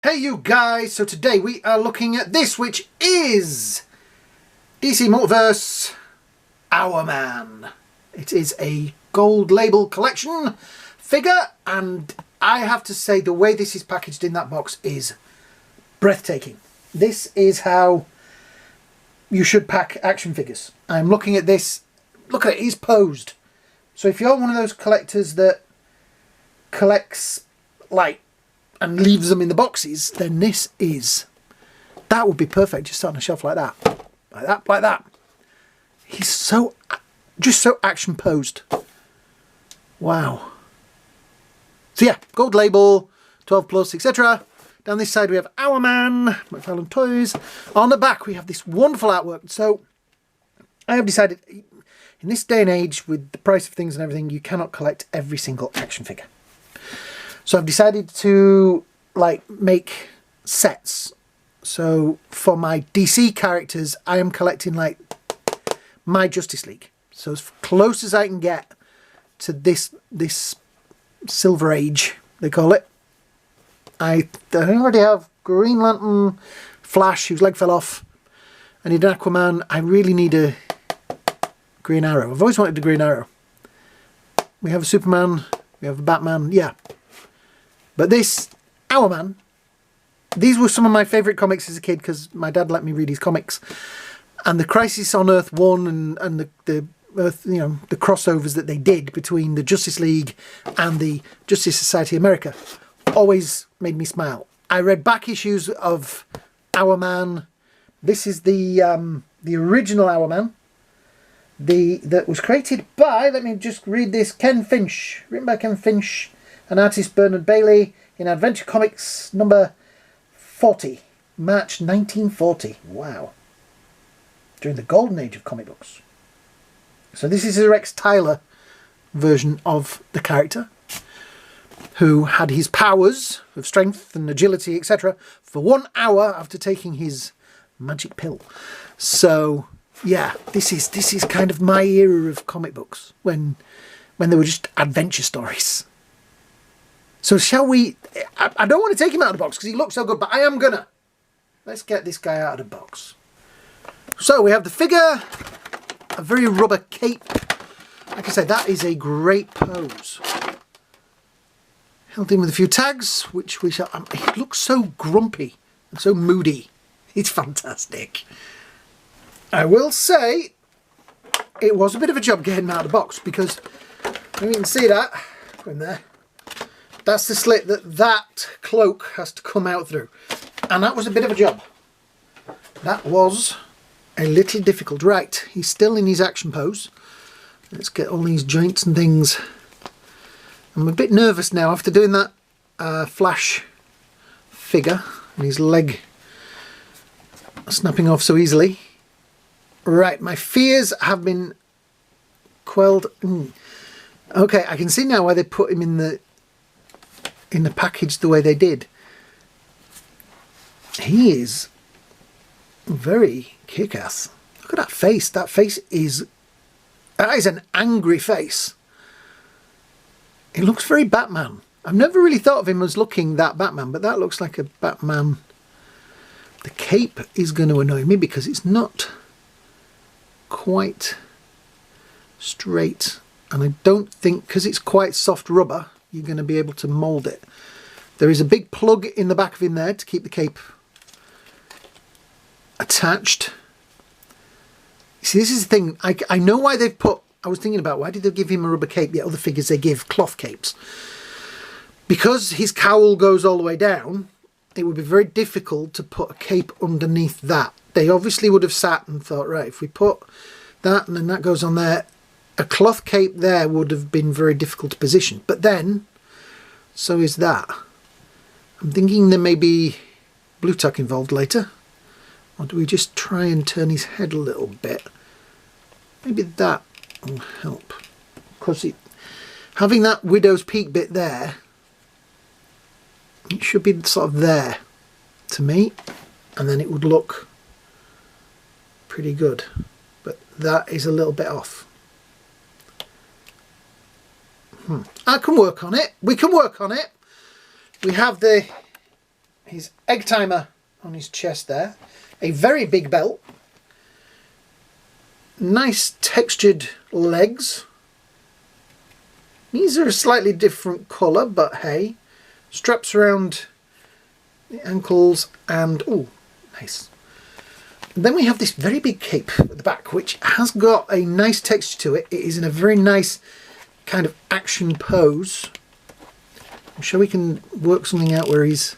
Hey you guys, so today we are looking at this, which is DC Multiverse Hourman. It is a gold label collection figure, and I have to say the way this is packaged in that box is breathtaking. This is how you should pack action figures. I'm looking at this, look at it, he's posed. So if you're one of those collectors that collects like and leaves them in the boxes, then that would be perfect just on a shelf like that. Like that. He's just so action posed. Wow. So yeah, gold label, 12 plus, etc. Down this side we have Hourman, Mcfarlane Toys. On the back we have this wonderful artwork. So I have decided, in this day and age, with the price of things and everything, you cannot collect every single action figure. So I've decided to make sets. So for my DC characters, I am collecting my Justice League. So as close as I can get to this Silver Age, they call it. I already have Green Lantern, Flash, whose leg fell off. I need an Aquaman. I really need a Green Arrow. I've always wanted a Green Arrow. We have a Superman. We have a Batman. Yeah. But this Hourman, these were some of my favourite comics as a kid because my dad let me read his comics. And the Crisis on Earth 1 and the Earth, the crossovers that they did between the Justice League and the Justice Society America always made me smile. I read back issues of Hourman. This is the original Hourman. That was created by, let me just read this, Ken Finch. Written by Ken Finch and artist Bernard Bailey in Adventure Comics number 40. March 1940. Wow. During the golden age of comic books. So this is a Rex Tyler version of the character, who had his powers of strength and agility, etc., for 1 hour after taking his magic pill. So yeah, this is kind of my era of comic books, when they were just adventure stories. So shall we... I don't want to take him out of the box because he looks so good, but I am gonna. Let's get this guy out of the box. So we have the figure, a very rubber cape. Like I said, that is a great pose. Held in with a few tags, which we shall... he looks so grumpy and so moody. It's fantastic. I will say it was a bit of a job getting him out of the box because you can see that in there. That's the slit that cloak has to come out through. And that was a bit of a job. That was a little difficult. Right, he's still in his action pose. Let's get all these joints and things. I'm a bit nervous now after doing that Flash figure and his leg snapping off so easily. Right, my fears have been quelled. Okay, I can see now why they put him in the package the way they did. He is very kick-ass. Look at that face. That is an angry face. It looks very Batman. I've never really thought of him as looking that Batman, but that looks like a Batman. The cape is going to annoy me because it's not quite straight, and I don't think, because it's quite soft rubber, you're going to be able to mould it. There is a big plug in the back of him there to keep the cape attached. See, this is the thing, I know why they've put, I was thinking about why did they give him a rubber cape, yet other figures they give cloth capes. Because his cowl goes all the way down, it would be very difficult to put a cape underneath that. They obviously would have sat and thought, right, if we put that and then that goes on there, a cloth cape there would have been very difficult to position. But then, so is that. I'm thinking there may be blue tack involved later. Or do we just try and turn his head a little bit? Maybe that will help. Because having that widow's peak bit there, it should be sort of there to me. And then it would look pretty good. But that is a little bit off. I can work on it. We can work on it. We have the his egg timer on his chest there. A very big belt. Nice textured legs. These are a slightly different colour, but hey. Straps around the ankles and... oh, nice. And then we have this very big cape at the back, which has got a nice texture to it. It is in a very nice kind of action pose. I'm sure we can work something out where he's...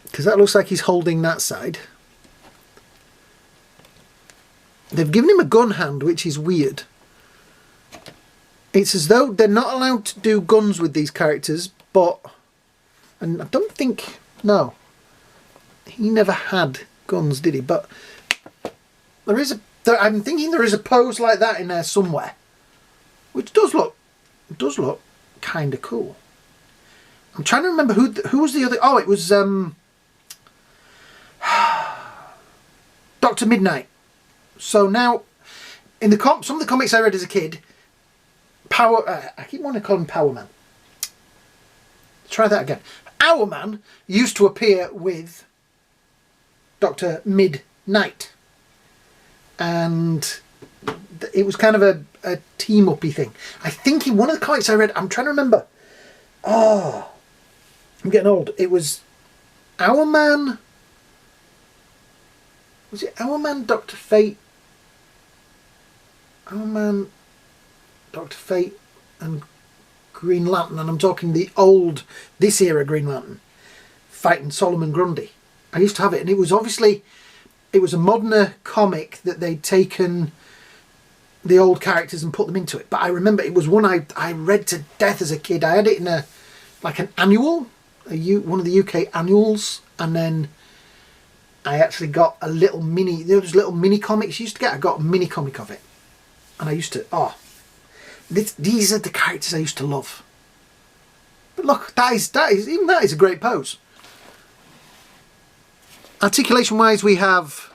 because that looks like he's holding that side. They've given him a gun hand, which is weird. It's as though they're not allowed to do guns with these characters, but... and I don't think... no. He never had guns, did he? But there is a... I'm thinking there is a pose like that in there somewhere. Which does look kind of cool. I'm trying to remember who was the other... oh, it was... Dr. Midnight. So now, in the some of the comics I read as a kid, I keep wanting to call him Powerman. Try that again. Hourman used to appear with Dr. Midnight, and it was kind of a team-uppy thing. I think in one of the comics I read, I'm trying to remember. Oh, I'm getting old. It was Hourman. Was it Hourman, Dr. Fate? Hourman, Dr. Fate and Green Lantern, and I'm talking the old, this era Green Lantern, fighting Solomon Grundy. I used to have it, and it was obviously, it was a moderner comic that they'd taken the old characters and put them into it. But I remember it was one I read to death as a kid. I had it in an annual, one of the UK annuals, and then I actually got a little mini, those little mini comics you used to get. I got a mini comic of it. And I used to, these are the characters I used to love. But look, that is a great pose. Articulation wise, we have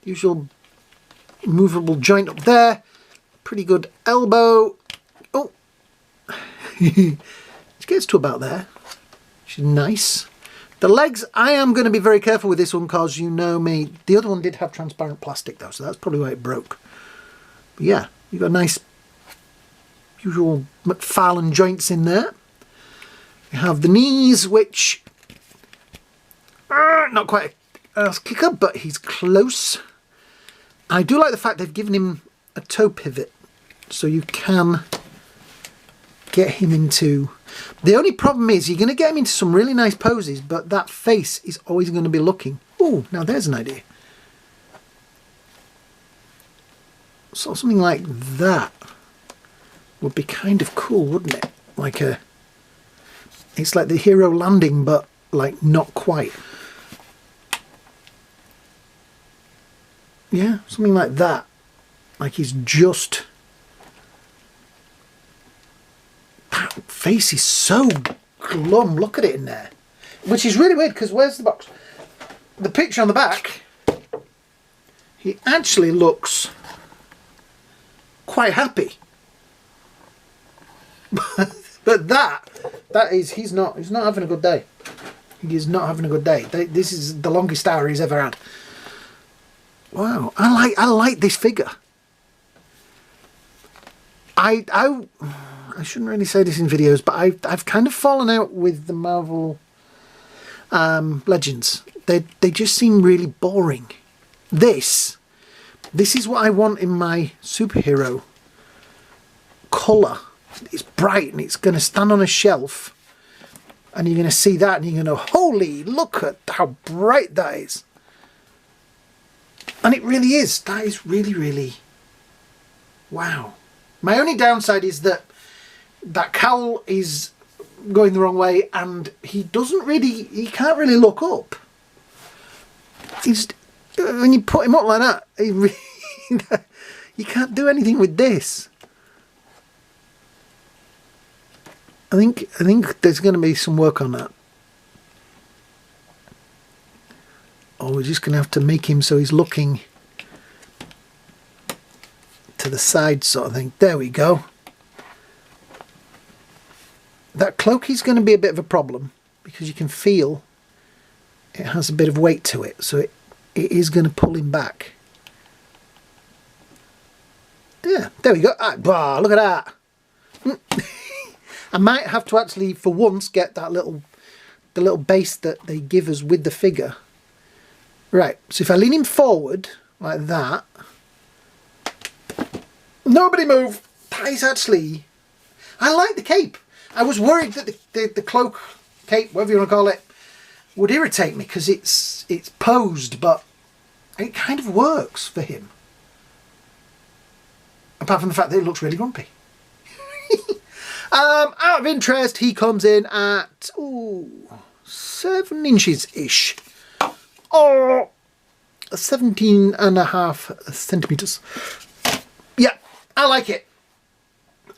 the usual movable joint up there. Pretty good elbow. Oh, it gets to about there, which is nice. The legs, I am going to be very careful with this one because you know me. The other one did have transparent plastic though, so that's probably why it broke. But yeah, you've got nice usual Mcfarlane joints in there. You have the knees, which not quite a kicker, but he's close. I do like the fact they've given him a toe pivot, so you can get him into... the only problem is you're going to get him into some really nice poses, but that face is always going to be looking... oh, now there's an idea. So something like that would be kind of cool, wouldn't it? Like a... it's like the hero landing, but like not quite. Yeah, something like that. Like he's just... that face is so glum. Look at it in there. Which is really weird, because where's the box? The picture on the back, he actually looks quite happy. But that is, he's not having a good day. He is not having a good day. This is the longest hour he's ever had. Wow, I like this figure. I shouldn't really say this in videos, but I've kind of fallen out with the Marvel Legends. They just seem really boring. This is what I want in my superhero colour. It's bright and it's going to stand on a shelf, and you're going to see that and you're going to, holy, look at how bright that is. And it really is. That is really, really, wow. My only downside is that cowl is going the wrong way, and he can't really look up. When you put him up like that, you can't do anything with this. I think there's going to be some work on that. Or we're just going to have to make him so he's looking to the side sort of thing. There we go. that cloak is going to be a bit of a problem because you can feel it has a bit of weight to it, so it is going to pull him back. Yeah, there we go. Ah, look at that. I might have to actually, for once, get that the little base that they give us with the figure. Right, so if I lean him forward like that, nobody move. That is actually, I like the cape. I was worried that the cloak, cape, whatever you want to call it, would irritate me because it's posed, but it kind of works for him. Apart from the fact that it looks really grumpy. Out of interest, he comes in at 7 inches-ish. Or 17.5 centimetres. Yeah, I like it.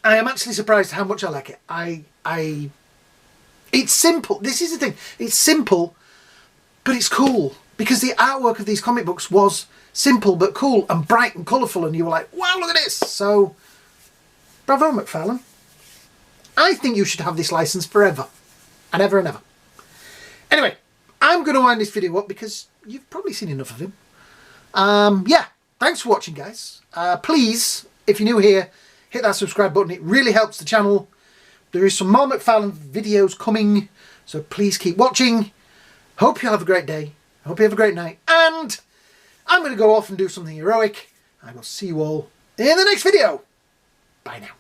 I am actually surprised how much I like it. It's simple. This is the thing. It's simple, but it's cool. Because the artwork of these comic books was simple but cool and bright and colourful, and you were like, wow, look at this. So, bravo, Mcfarlane. I think you should have this license forever. And ever and ever. Anyway, I'm going to wind this video up because you've probably seen enough of him. Yeah, thanks for watching, guys. Please, if you're new here, hit that subscribe button. It really helps the channel. There is some more Mcfarlane videos coming, so please keep watching. Hope you have a great day. Hope you have a great night. And I'm going to go off and do something heroic. I will see you all in the next video. Bye now.